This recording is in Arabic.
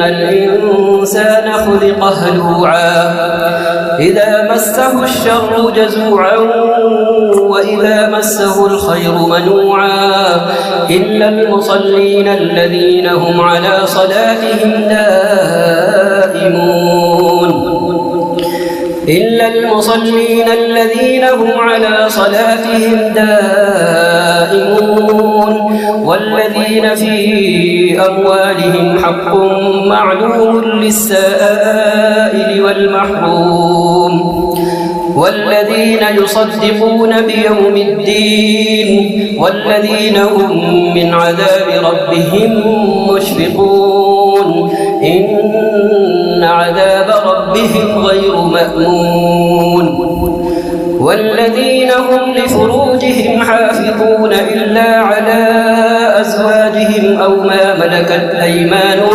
الإنسان خلق هلوعا إذا مسه الشر جزوعا وإذا مسه الخير منوعا إلا المصلين الذين هم على صلاتهم دائمون والذين في أموالهم حق معلوم للسائل والمحروم والذين يصدقون بيوم الدين والذين هم من عذاب ربهم مشفقون إن عذاب ربهم غير مأمون والذين هم لفروجهم حافظون إلا على أزواجهم أو ما ملكت أيمانهم